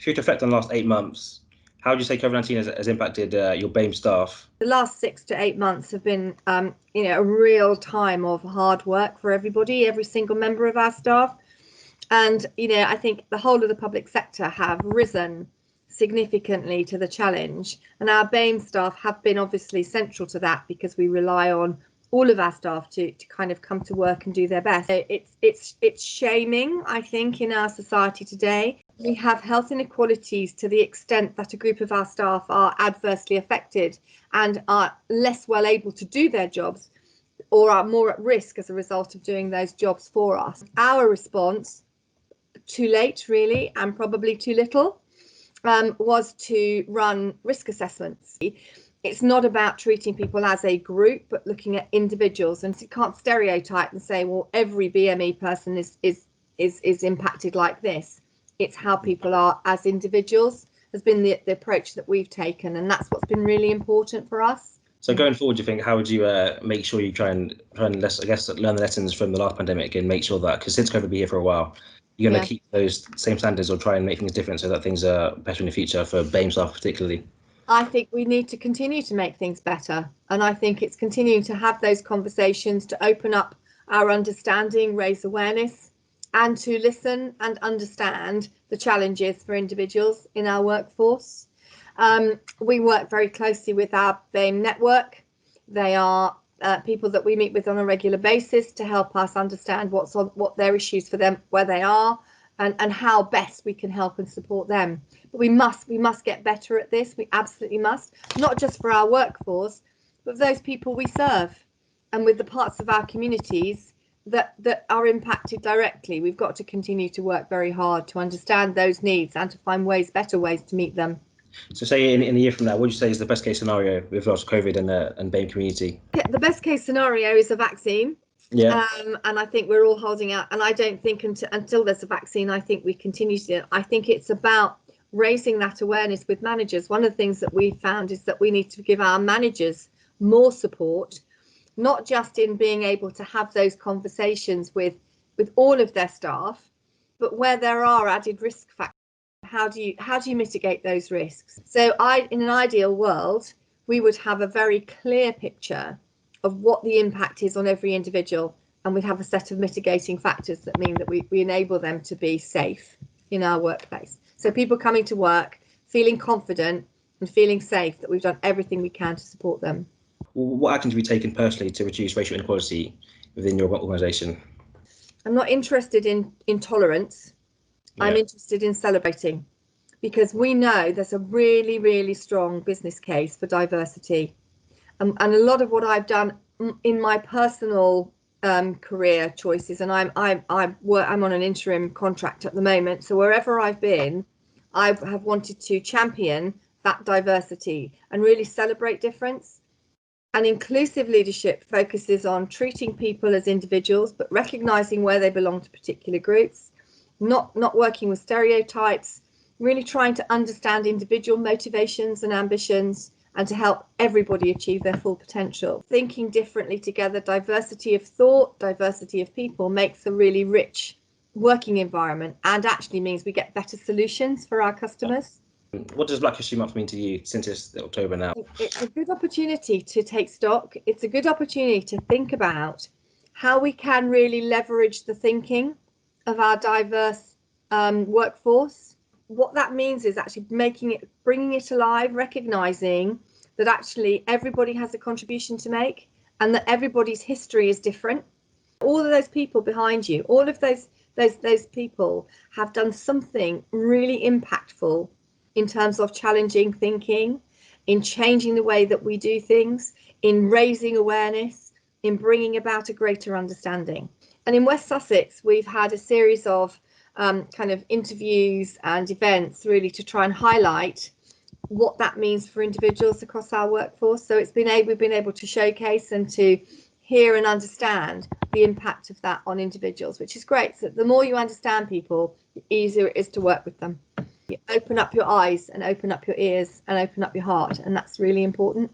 If you were to reflect on the last 8 months, how would you say COVID-19 has impacted your BAME staff? The last 6 to 8 months have been, a real time of hard work for everybody, every single member of our staff. And, I think the whole of the public sector have risen significantly to the challenge. And our BAME staff have been obviously central to that, because we rely on all of our staff to kind of come to work and do their best. It's shaming, I think, in our society today. We have health inequalities to the extent that a group of our staff are adversely affected and are less well able to do their jobs, or are more at risk as a result of doing those jobs for us. Our response, too late really, and probably too little, was to run risk assessments. It's not about treating people as a group, but looking at individuals. And you can't stereotype and say, well, every BME person is impacted like this. It's how people are as individuals has been the approach that we've taken, and that's what's been really important for us. So going forward, do you think, how would you make sure you try and learn the lessons from the last pandemic and make sure that, because since COVID will be here for a while, you're going to keep those same standards or try and make things different so that things are better in the future for BAME staff particularly? I think we need to continue to make things better. And I think it's continuing to have those conversations, to open up our understanding, raise awareness, and to listen and understand the challenges for individuals in our workforce. We work very closely with our BAME network. They are people that we meet with on a regular basis to help us understand what their issues for them, where they are, and how best we can help and support them. But we must get better at this. We absolutely must, not just for our workforce, but for those people we serve, and with the parts of our communities that are impacted directly. We've got to continue to work very hard to understand those needs and to find better ways to meet them. So say in a year from now, what would you say is the best case scenario with regards to COVID and BAME community? The best case scenario is a vaccine. Yeah. And I think we're all holding out. And I don't think until there's a vaccine, I think we continue to. I think it's about raising that awareness with managers. One of the things that we've found is that we need to give our managers more support, not just in being able to have those conversations with all of their staff, but where there are added risk factors. How do you mitigate those risks? So in an ideal world, we would have a very clear picture of what the impact is on every individual, and we'd have a set of mitigating factors that mean that we enable them to be safe in our workplace. So people coming to work feeling confident and feeling safe that we've done everything we can to support them. What actions have you taken personally to reduce racial inequality within your organisation? I'm not interested in intolerance. Yeah. I'm interested in celebrating, because we know there's a really, really strong business case for diversity. And a lot of what I've done in my personal career choices, and I'm on an interim contract at the moment, so wherever I've been, I have wanted to champion that diversity and really celebrate difference. And inclusive leadership focuses on treating people as individuals, but recognizing where they belong to particular groups, not working with stereotypes, really trying to understand individual motivations and ambitions, and to help everybody achieve their full potential. Thinking differently together, diversity of thought, diversity of people, makes a really rich working environment, and actually means we get better solutions for our customers. What does Black History Month mean to you since it's October now? It's a good opportunity to take stock. It's a good opportunity to think about how we can really leverage the thinking of our diverse workforce. What that means is actually bringing it alive, recognizing that actually everybody has a contribution to make, and that everybody's history is different. All of those people behind you, all of those people have done something really impactful in terms of challenging thinking, in changing the way that we do things, in raising awareness, in bringing about a greater understanding. And in West Sussex, we've had a series of kind of interviews and events really to try and highlight what that means for individuals across our workforce. So we've been able to showcase and to hear and understand the impact of that on individuals, which is great. So the more you understand people, the easier it is to work with them. You open up your eyes and open up your ears and open up your heart, and that's really important.